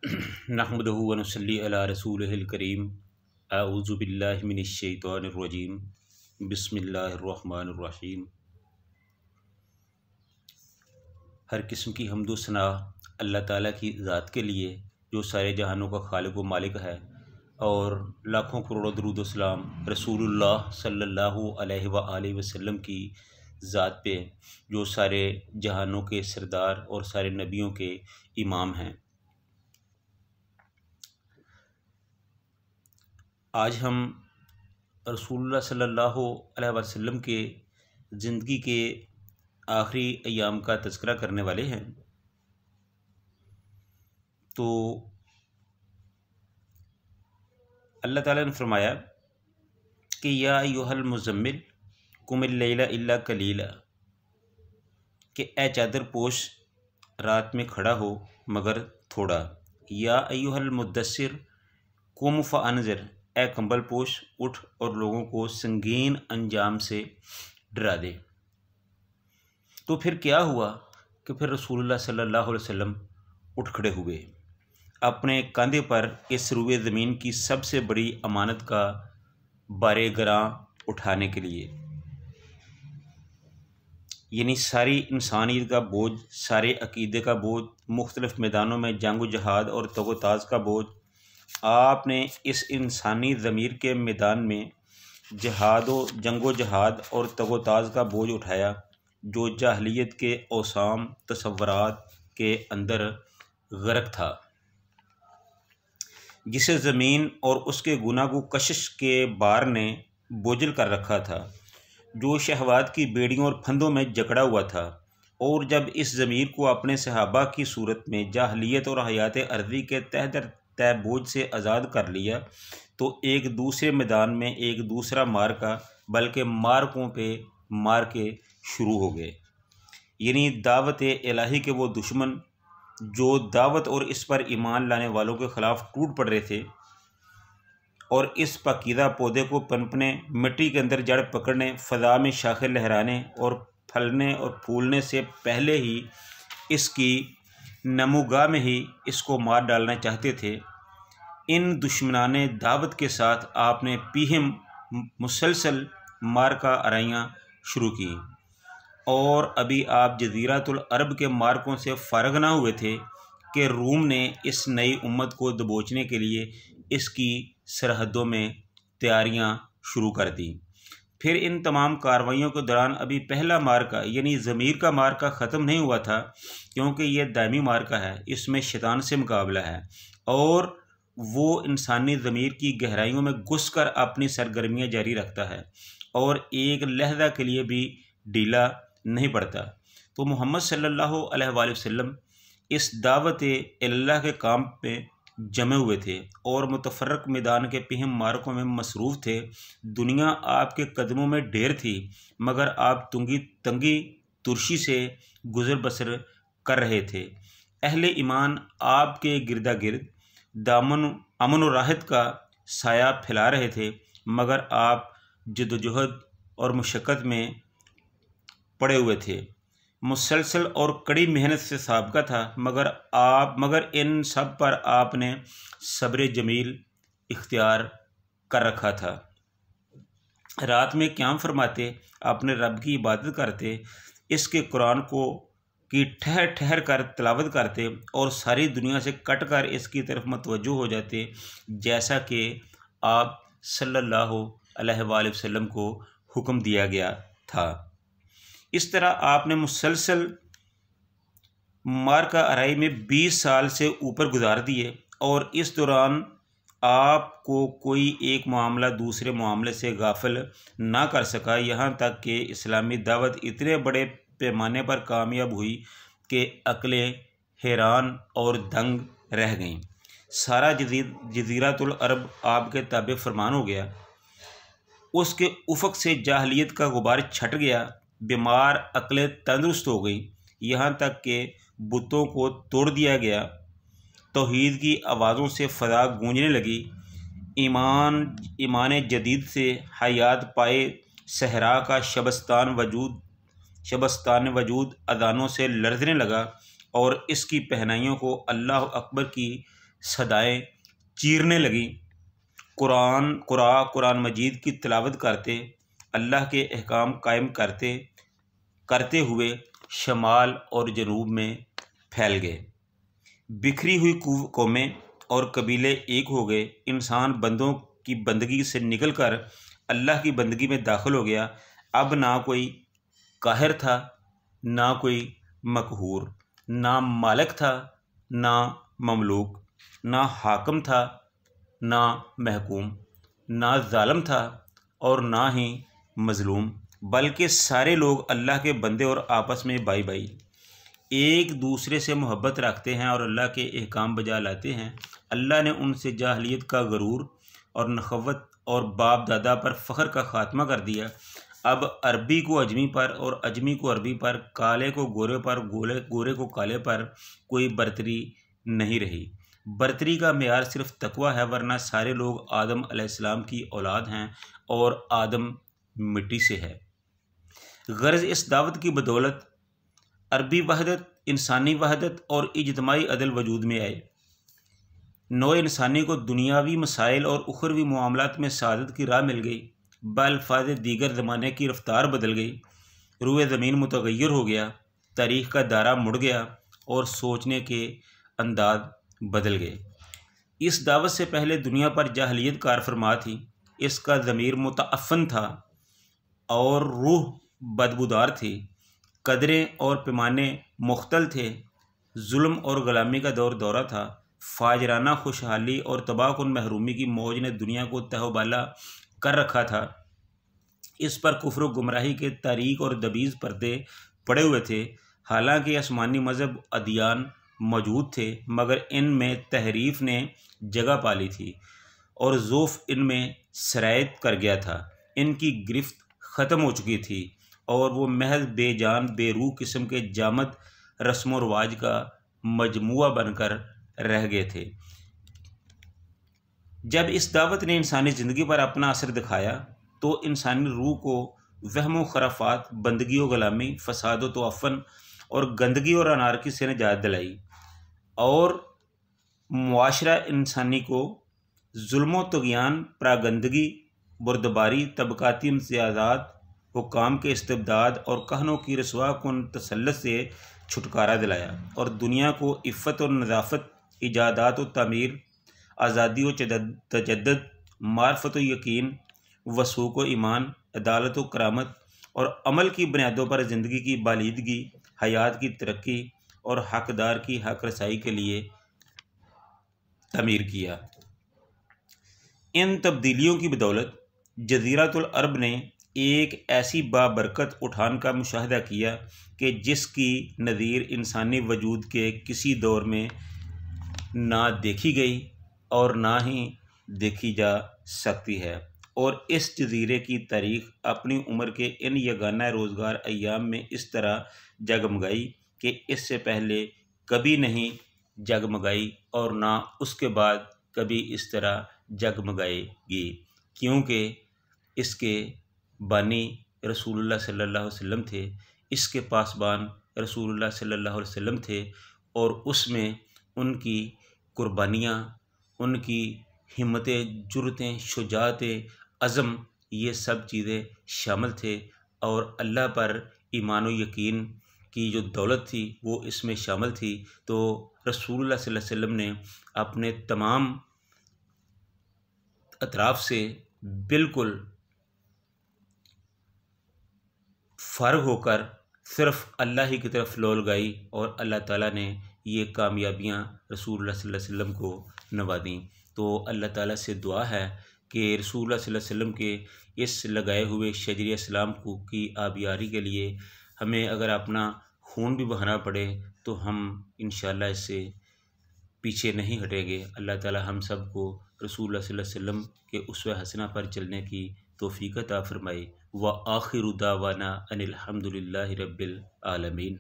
नहमदुहु व नसल्ली अला रसूलिहिल करीम। अऊज़ु बिल्लाहि मिनश शैतानिर रजीम। बिस्मिल्लाहिर रहमानिर रहीम। हर किस्म की हम्दो सना अल्लाह ताला की ज़ात के लिए जो सारे जहानों का खालिक व मालिक है, और लाखों करोड़ों दरूद व सलाम रसूलुल्लाह सल्लल्लाहु अलैहि व आलिहि वसल्लम की ज़ात पे जो सारे जहानों के सरदार और सारे नबियों के इमाम हैं। आज हम रसूलुल्लाह सल्लल्लाहु अलैहि वसल्लम के ज़िंदगी के आखिरी अय्याम का तज़किरा करने वाले हैं। तो अल्लाह ताला ने फरमाया कि या अय्युहल मुज़म्मिल कुमिल लैला इल्ला कलीला, कि ए चादर पोश रात में खड़ा हो मगर थोड़ा। या अय्युहल मुद्दस्सिर कुम फ़अन्ज़िर, ए कंबल पोश उठ और लोगों को संगीन अंजाम से डरा दे। तो फिर क्या हुआ कि फिर रसूलुल्लाह सल्लल्लाहु अलैहि वसल्लम उठ खड़े हुए, अपने कंधे पर इस रुए ज़मीन की सबसे बड़ी अमानत का बारे गरां उठाने के लिए, यानी सारी इंसानियत का बोझ, सारे अकीदे का बोझ, मुख्तलिफ़ मैदानों में जंग जहाद और तगोताज का बोझ। आपने इस इंसानी ज़मीर के मैदान में जंगो जहाद और तगोताज का बोझ उठाया, जो जाहलियत के औसाम तसव्वुरात के अंदर गर्क था, जिसे ज़मीन और उसके गुनाहगो कशिश के बार ने बोझल कर रखा था, जो शहवात की बेड़ियों और फंदों में जकड़ा हुआ था। और जब इस ज़मीर को अपने सहाबा की सूरत में जाहलियत और हयात अर्ज़ी के तह दर तय बोझ से आज़ाद कर लिया, तो एक दूसरे मैदान में एक दूसरा मार्का, बल्कि मार्कों पे मार के शुरू हो गए। यानी दावत इलाही के वो दुश्मन जो दावत और इस पर ईमान लाने वालों के ख़िलाफ़ टूट पड़ रहे थे, और इस पाकीज़ा पौधे को पनपने, मिट्टी के अंदर जड़ पकड़ने, फ़ज़ा में शाखें लहराने और फलने और फूलने से पहले ही इसकी नमूगाह में ही इसको मार डालना चाहते थे। इन दुश्मनाने दावत के साथ आपने पीहम मुसलसल मार्का आराइयाँ शुरू की, और अभी आप जज़ीरातुल अरब के मार्कों से फ़ारग ना हुए थे कि रूम ने इस नई उम्मत को दबोचने के लिए इसकी सरहदों में तैयारियां शुरू कर दी। फिर इन तमाम कार्रवाइयों के दौरान अभी पहला मार्का यानी ज़मीर का मार्का ख़त्म नहीं हुआ था, क्योंकि ये दायमी मार्का है, इसमें शैतान से मुकाबला है, और वो इंसानी ज़मीर की गहराइयों में घुसकर अपनी सरगर्मियाँ जारी रखता है और एक लहज़ा के लिए भी ढीला नहीं पड़ता। तो मोहम्मद सल्लल्लाहु अलैहि वसल्लम इस दावत इल्लाह के काम पे जमे हुए थे और मुतफर्रक मैदान के पिहम मार्कों में मसरूफ़ थे। दुनिया आपके कदमों में ढेर थी, मगर आप तंगी तुर्शी से गुज़र बसर कर रहे थे। अहले ईमान आपके गिरदा गिर्द दामन अमन और राहत का साया फैला रहे थे, मगर आप जद्दोजहद और मुशक्क़त में पड़े हुए थे। मुसलसल और कड़ी मेहनत से साबका था, मगर इन सब पर आपने सब्र जमील इख्तियार कर रखा था। रात में क़याम फरमाते, अपने रब की इबादत करते, इसके कुरान को की ठहर ठहर कर तिलावत करते और सारी दुनिया से कट कर इसकी तरफ मतवज्जो हो जाते, जैसा कि आप सल्लल्लाहु अलैहि वसल्लम को हुक्म दिया गया था। इस तरह आपने मुसलसल मार्का आराई में 20 साल से ऊपर गुजार दिए, और इस दौरान आपको कोई एक मामला दूसरे मामले से गाफिल ना कर सका, यहाँ तक कि इस्लामी दावत इतने बड़े पैमाने पर कामयाब हुई कि अक्लें हैरान और दंग रह गईं। सारा जज़ीरातुल अरब आपके ताबे फरमान हो गया, उसके उफ़क़ से जाहलियत का गुबार छट गया, बीमार अक्लें तंदुरुस्त हो गई, यहाँ तक कि बुतों को तोड़ दिया गया, तौहीद की आवाज़ों से फ़ज़ा गूंजने लगी, ईमान जदीद से हयात पाए सहरा का शबस्तान वजूद अदानों से लरज़ने लगा, और इसकी पहनाइयों को अल्लाह अकबर की सदाएं चीरने लगीं। कुरान मजीद की तिलावत करते, अल्लाह के अहकाम कायम करते हुए शमाल और जनूब में फैल गए। बिखरी हुई कौमें और कबीले एक हो गए। इंसान बंदों की बंदगी से निकलकर अल्लाह की बंदगी में दाखिल हो गया। अब ना कोई काहिर था, ना कोई मकहूर, ना मालिक था, ना ममलूक, ना हाकिम था, ना महकूम, ना जालिम था और ना ही मजलूम, बल्कि सारे लोग अल्लाह के बंदे और आपस में भाई भाई एक दूसरे से मोहब्बत रखते हैं और अल्लाह के अहकाम बजा लाते हैं। अल्लाह ने उनसे जाहलियत का गरूर और नखवत और बाप दादा पर फ़ख्र का ख़ात्मा कर दिया। अब अरबी को अजमी पर और अजमी को अरबी पर, काले को गोरे पर, गोरे को काले पर कोई बरतरी नहीं रही। बरतरी का मेयार सिर्फ तकवा है, वरना सारे लोग आदम अलैहिस्सलाम की औलाद हैं और आदम मिट्टी से है। गर्ज़ इस दावत की बदौलत अरबी वहदत, इंसानी वहदत और इज्तिमाई अदल वजूद में आए। नौ इंसानी को दुनियावी मसाइल और उखरवी मामलात में सआदत की राह मिल गई। बाल्फाज दीगर ज़माने की रफ्तार बदल गई। रूए ज़मीन मुतगय्यर हो गया, तारीख़ का दायरा मुड़ गया और सोचने के अंदाज बदल गए। इस दावत से पहले दुनिया पर जाहलियत कारफरमा थी। इसका ज़मीर मुतअफ़्फ़न था और रूह बदबूदार थी। कदरें और पैमाने मुख्तल थे। जुल्म और ग़ुलामी का दौरा था। फाजराना खुशहाली और तबाहकुन महरूमी की मौज ने दुनिया को तहबाला कर रखा था। इस पर कुफ्र गुमराही के तारीक और दबीज़ पर्दे पड़े हुए थे। हालांकि आसमानी मज़हब अदियान मौजूद थे, मगर इनमें तहरीफ ने जगह पा ली थी और ज़ोफ़ इनमें सरायत कर गया था। इनकी गिरफ्त ख़त्म हो चुकी थी और वो महज बेजान बेरूह किस्म के जामद रस्म व रवाज का मजमुआ बनकर रह गए थे। जब इस दावत ने इंसानी ज़िंदगी पर अपना असर दिखाया तो इंसानी रूह को वहम व खराफात, बंदगी व ग़ुलामी, फ़साद व तोअफ़्फ़न और गंदगी और अनारकी से निजात दिलाई और मुआशरा इंसानी को जुल्म व तुग़यान, परागंदगी, बुर्दबारी, तबक़ाती इम्तियाज़ात, हुक्काम के इस्तिबदाद और कहनों की रसवा कुन तसल्लुत से छुटकारा दिलाया और दुनिया को इफ़्फ़त और नज़ाफ़त, इजादात व तामीर, आज़ादी व तजद्दुद, मार्फत व यकीन, वसूक़ व ईमान, अदालत व करामत और अमल की बुनियादों पर ज़िंदगी की बालिदगी, हयात की तरक्की और हकदार की हक रसाई के लिए तमीर किया। इन तब्दीलियों की बदौलत जज़ीरतुल अरब ने एक ऐसी बाबरकत उठान का मुशाहदा किया कि जिसकी नज़ीर इंसानी वजूद के किसी दौर में ना देखी गई और ना ही देखी जा सकती है। और इस जज़ीरे की तारीख़ अपनी उम्र के इन यगाना रोज़गार अय्याम में इस तरह जगमगाई कि इससे पहले कभी नहीं जगमगाई और ना उसके बाद कभी इस तरह जगमगाएगी, क्योंकि इसके बानी रसूलुल्लाह सल्लल्लाहु अलैहि वसल्लम थे, इसके पासबान रसूलुल्लाह सल्लल्लाहु अलैहि वसल्लम थे और उसमें उनकी कुर्बानियाँ, उनकी हिम्मतें, जुर्रतें, शुजाअतें, अज़म, ये सब चीज़ें शामिल थे और अल्लाह पर ईमान व यकीन की जो दौलत थी वो इसमें शामिल थी। तो रसूलुल्लाह सल्लल्लाहु अलैहि वसल्लम ने अपने तमाम अतराफ़ से बिल्कुल फ़ारिग़ होकर सिर्फ़ अल्लाह ही की तरफ लौ लगाई और अल्लाह ताला ने ये कामयाबियाँ रसूलुल्लाह सल्लल्लाहु अलैहि वसल्लम को नवाज़ीं। तो अल्लाह ताला से दुआ है कि रसूलुल्लाह सल्लल्लाहु अलैहि वसल्लम के इस लगाए हुए शजर इस्लाम को की आबियारी के लिए हमें अगर अपना खून भी बहाना पड़े तो हम इंशाअल्लाह इससे पीछे नहीं हटेंगे। अल्लाह ताला हम सब को रसूलुल्लाह सल्लल्लाहु अलैहि वसल्लम के उसवा हसना पर चलने की तौफ़ीक़ अता फ़रमाए। व आखिरु दावाना अनिल हम्दुलिल्लाहि रब्बिल आलमीन।